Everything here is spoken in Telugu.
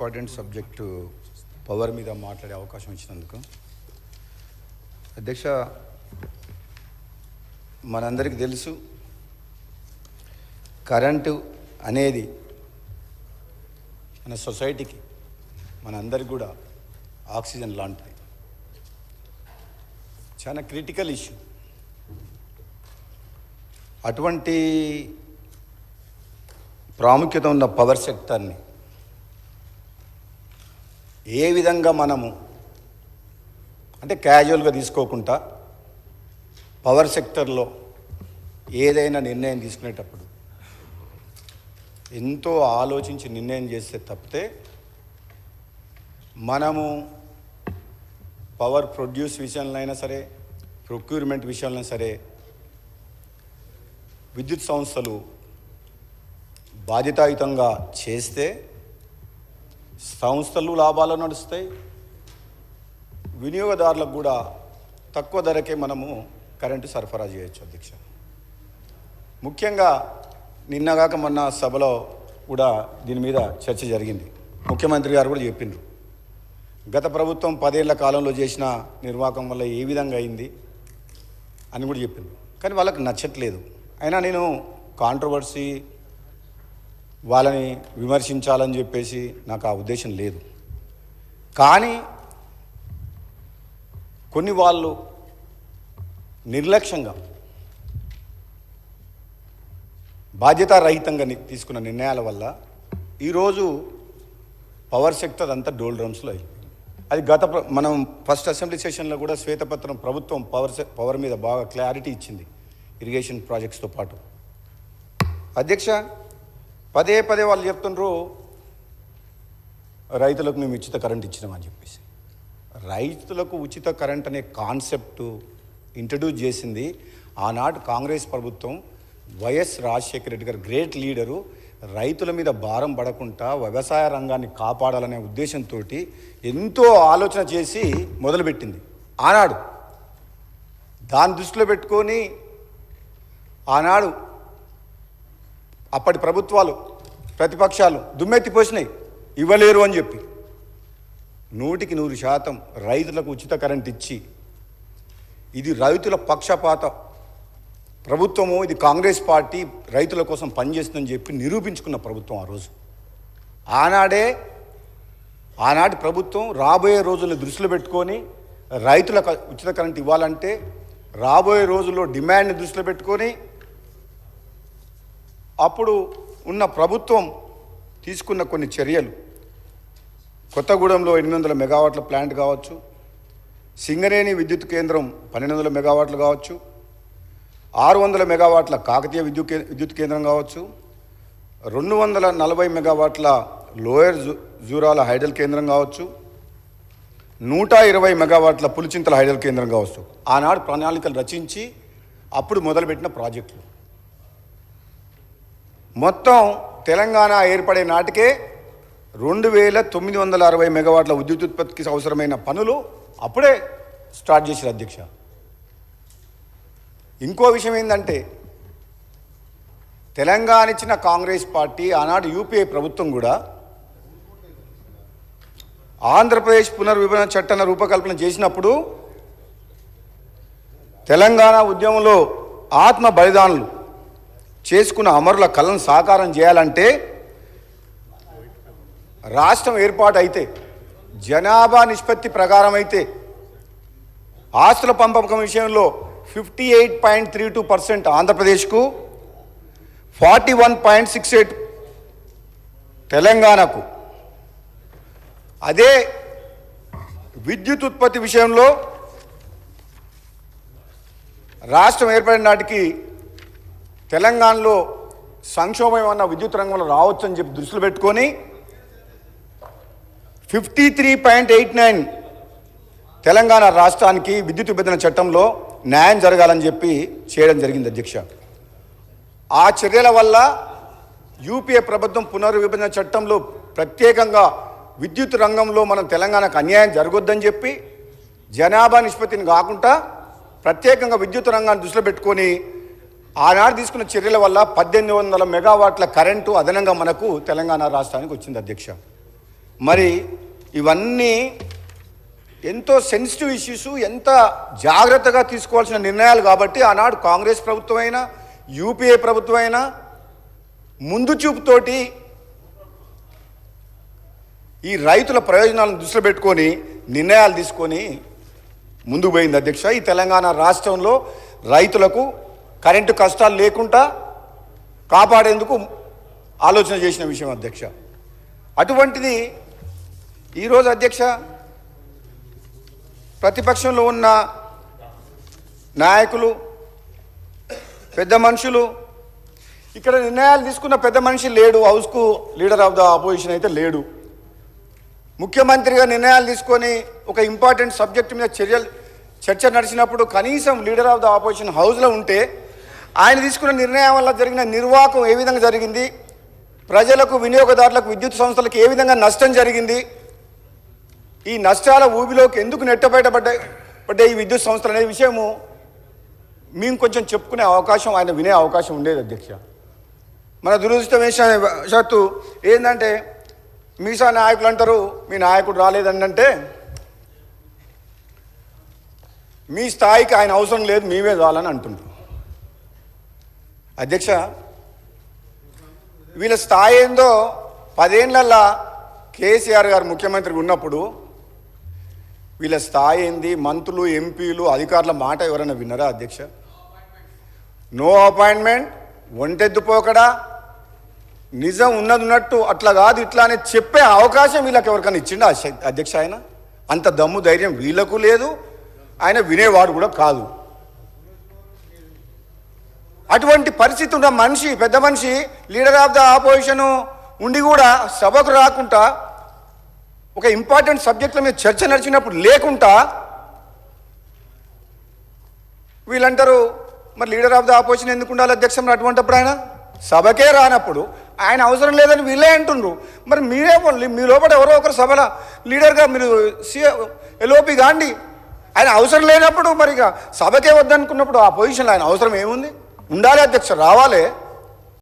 ఇంపార్టెంట్ సబ్జెక్టు పవర్ మీద మాట్లాడే అవకాశం ఇచ్చినందుకు. అధ్యక్ష, మనందరికీ తెలుసు కరెంటు అనేది మన సొసైటీకి మనందరికి కూడా ఆక్సిజన్ లాంటిది. చాలా క్రిటికల్ ఇష్యూ. అటువంటి ప్రాముఖ్యత ఉన్న పవర్ సెక్టర్ని ఏ విధంగా మనము అంటే క్యాజువల్గా తీసుకోకుండా పవర్ సెక్టర్లో ఏదైనా నిర్ణయం తీసుకునేటప్పుడు ఎంతో ఆలోచించి నిర్ణయం చేస్తే తప్పితే మనము పవర్ ప్రొడ్యూస్ విషయంలో అయినా సరే, ప్రొక్యూర్మెంట్ విషయంలో సరే, విద్యుత్ సంస్థలు బాధ్యతాయుతంగా చేస్తే సంస్థలు లాభాలు నడుస్తాయి, వినియోగదారులకు కూడా తక్కువ ధరకే మనము కరెంటు సరఫరా చేయొచ్చు. అధ్యక్ష, ముఖ్యంగా నిన్నగాక మొన్న సభలో కూడా దీని మీద చర్చ జరిగింది. ముఖ్యమంత్రి గారు కూడా చెప్పిండ్రు గత ప్రభుత్వం 10 ఏళ్ల కాలంలో చేసిన నిర్వాహకం వల్ల ఏ విధంగా అయింది అని కూడా చెప్పిండ్రు. కానీ వాళ్ళకి నచ్చట్లేదు. అయినా నేను కాంట్రవర్సీ వాళ్ళని విమర్శించాలని చెప్పేసి నాకు ఆ ఉద్దేశం లేదు. కానీ కొన్ని వాళ్ళు నిర్లక్ష్యంగా బాధ్యతారహితంగా తీసుకున్న నిర్ణయాల వల్ల ఈరోజు పవర్ సెక్టర్ అంతా డోల్ డ్రమ్స్లో అయిపోయింది. అది మనం ఫస్ట్ అసెంబ్లీ సెషన్లో కూడా శ్వేతపత్రం ప్రభుత్వం పవర్ మీద బాగా క్లారిటీ ఇచ్చింది, ఇరిగేషన్ ప్రాజెక్ట్స్తో పాటు. అధ్యక్ష, పదే వాళ్ళు చెప్తుండ్రు రైతులకు మేము ఉచిత కరెంట్ ఇచ్చినామని చెప్పేసి. రైతులకు ఉచిత కరెంట్ అనే కాన్సెప్ట్ ఇంట్రడ్యూస్ చేసింది ఆనాడు కాంగ్రెస్ ప్రభుత్వం. వైఎస్ రాజశేఖర రెడ్డి గారు గ్రేట్ లీడరు. రైతుల మీద భారం పడకుండా వ్యవసాయ రంగాన్ని కాపాడాలనే ఉద్దేశంతో ఎంతో ఆలోచన చేసి మొదలుపెట్టింది ఆనాడు. దాన్ని దృష్టిలో పెట్టుకొని ఆనాడు అప్పటి ప్రభుత్వాలు, ప్రతిపక్షాలు దుమ్మెత్తిపోసినాయి, ఇవ్వలేరు అని చెప్పి. 100% రైతులకు ఉచిత కరెంట్ ఇచ్చి ఇది రైతుల పక్షపాత ప్రభుత్వము, ఇది కాంగ్రెస్ పార్టీ రైతుల కోసం పనిచేస్తుందని చెప్పి నిరూపించుకున్న ప్రభుత్వం ఆ రోజు. ఆనాటి ప్రభుత్వం రాబోయే రోజులను దృష్టిలో పెట్టుకొని రైతులకు ఉచిత కరెంట్ ఇవ్వాలంటే రాబోయే రోజుల్లో డిమాండ్ని దృష్టిలో పెట్టుకొని అప్పుడు ఉన్న ప్రభుత్వం తీసుకున్న కొన్ని చర్యలు, కొత్తగూడెంలో 800 మెగావాట్ల ప్లాంట్ కావచ్చు, సింగరేణి విద్యుత్ కేంద్రం 1200 మెగావాట్లు కావచ్చు, 600 మెగావాట్ల కాకతీయ విద్యుత్ కేంద్రం కావచ్చు, 240 మెగావాట్ల లోయర్ జూరాల హైడల్ కేంద్రం కావచ్చు, 120 మెగావాట్ల పులిచింతల హైడల్ కేంద్రం కావచ్చు. ఆనాడు ప్రణాళికలు రచించి అప్పుడు మొదలుపెట్టిన ప్రాజెక్టులు. మొత్తం తెలంగాణ ఏర్పడే నాటికే 2960 మెగావాట్ల విద్యుత్ ఉత్పత్తికి అవసరమైన పనులు అప్పుడే స్టార్ట్ చేశారు. అధ్యక్ష, ఇంకో విషయం ఏంటంటే తెలంగాణ ఇచ్చిన కాంగ్రెస్ పార్టీ ఆనాడు యూపీఏ ప్రభుత్వం కూడా ఆంధ్రప్రదేశ్ పునర్విభజన చట్టాన్ని రూపకల్పన చేసినప్పుడు తెలంగాణ ఉద్యమంలో ఆత్మ బలిదానులు చేసుకున్న అమరుల కళను సాకారం చేయాలంటే రాష్ట్రం ఏర్పాటు అయితే, జనాభా నిష్పత్తి ప్రకారం అయితే, ఆస్తుల పంపకం విషయంలో 58.32% ఆంధ్రప్రదేశ్కు, 41.68 తెలంగాణకు. అదే విద్యుత్ ఉత్పత్తి విషయంలో రాష్ట్రం ఏర్పడిన నాటికి తెలంగాణలో సంక్షోభం అన్న విద్యుత్ రంగంలో రావచ్చని చెప్పి దృష్టిలో పెట్టుకొని 53.89 తెలంగాణ రాష్ట్రానికి విద్యుత్ విభజన చట్టంలో న్యాయం జరగాలని చెప్పి చేయడం జరిగింది. అధ్యక్ష, ఆ చర్యల వల్ల యూపీఏ ప్రభుత్వం పునర్విభజన చట్టంలో ప్రత్యేకంగా విద్యుత్ రంగంలో మనం తెలంగాణకు అన్యాయం జరగొద్దని చెప్పి జనాభా నిష్పత్తిని కాకుండా ప్రత్యేకంగా విద్యుత్ రంగాన్ని దృష్టిలో పెట్టుకొని ఆనాడు తీసుకున్న చర్యల వల్ల 1800 మెగావాట్ల కరెంటు అదనంగా మనకు తెలంగాణ రాష్ట్రానికి వచ్చింది. అధ్యక్ష, మరి ఇవన్నీ ఎంతో సెన్సిటివ్ ఇష్యూస్, ఎంత జాగ్రత్తగా తీసుకోవాల్సిన నిర్ణయాలు కాబట్టి ఆనాడు కాంగ్రెస్ ప్రభుత్వం అయినా యూపీఏ ప్రభుత్వం అయినా ముందు చూపుతోటి ఈ రైతుల ప్రయోజనాలను దృష్టిలో పెట్టుకొని నిర్ణయాలు తీసుకొని ముందుకు పోయింది అధ్యక్ష. ఈ తెలంగాణ రాష్ట్రంలో రైతులకు కరెంటు కష్టాలు లేకుండా కాపాడేందుకు ఆలోచన చేసిన విషయం అధ్యక్ష. అటువంటిది ఈరోజు అధ్యక్ష ప్రతిపక్షంలో ఉన్న నాయకులు, పెద్ద మనుషులు, ఇక్కడ నిర్ణయాలు తీసుకున్న పెద్ద మనిషి లేడు, హౌస్కు లీడర్ ఆఫ్ ద ఆపోజిషన్ అయితే లేడు. ముఖ్యమంత్రిగా నిర్ణయాలు తీసుకొని ఒక ఇంపార్టెంట్ సబ్జెక్టు మీద చర్చ నడిచినప్పుడు కనీసం లీడర్ ఆఫ్ ద ఆపోజిషన్ హౌస్లో ఉంటే ఆయన తీసుకున్న నిర్ణయం వల్ల జరిగిన నిర్వాహకం ఏ విధంగా జరిగింది, ప్రజలకు, వినియోగదారులకు, విద్యుత్ సంస్థలకు ఏ విధంగా నష్టం జరిగింది, ఈ నష్టాల ఊబిలోకి ఎందుకు నెట్టబయటపడ్డాయి ఈ విద్యుత్ సంస్థలు అనే విషయము మేము కొంచెం చెప్పుకునే అవకాశం, ఆయన వినే అవకాశం ఉండేది అధ్యక్ష. మన దురదృష్టవశాత్తు ఏంటంటే మీసా నాయకులు అంటారు మీ నాయకుడు రాలేదంటే మీ స్థాయికి ఆయన అవసరం లేదు, మేమే చాలని అంటుంటారు అధ్యక్ష. వీళ్ళ స్థాయి ఏందో 10 ఏళ్ళల్లో కేసీఆర్ గారు ముఖ్యమంత్రిగా ఉన్నప్పుడు వీళ్ళ స్థాయి ఏంది, మంత్రులు, ఎంపీలు, అధికారుల మాట ఎవరైనా విన్నారా అధ్యక్ష? నో అపాయింట్మెంట్, ఒంటెద్దుపోకడా, నిజం ఉన్నట్టు అట్లా కాదు ఇట్లా అని చెప్పే అవకాశం వీళ్ళకి ఎవరికైనా ఇచ్చిండా అధ్యక్ష? ఆయన అంత దమ్ము ధైర్యం వీళ్ళకు లేదు, ఆయన వినేవాడు కూడా కాదు. అటువంటి పరిస్థితి ఉన్న మనిషి, పెద్ద మనిషి, లీడర్ ఆఫ్ ద ఆపోజిషన్ ఉండి కూడా సభకు రాకుండా ఒక ఇంపార్టెంట్ సబ్జెక్టుల మీద చర్చ నడిచినప్పుడు లేకుండా వీళ్ళంటారు మరి లీడర్ ఆఫ్ ద ఆపోజిషన్ ఎందుకు ఉండాలి అధ్యక్ష? మరి అటువంటిప్పుడు ఆయన సభకే రానప్పుడు ఆయన అవసరం లేదని వీళ్ళే అంటుండ్రు. మరి మీరే మీ లోపల ఎవరో ఒకరు సభలో లీడర్గా మీరు ఎల్ఓపి కాండి. ఆయన అవసరం లేనప్పుడు మరి సభకే వద్దనుకున్నప్పుడు ఆ పొజిషన్లో ఆయన అవసరం ఏముంది? ఉండాలి అధ్యక్ష, రావాలి.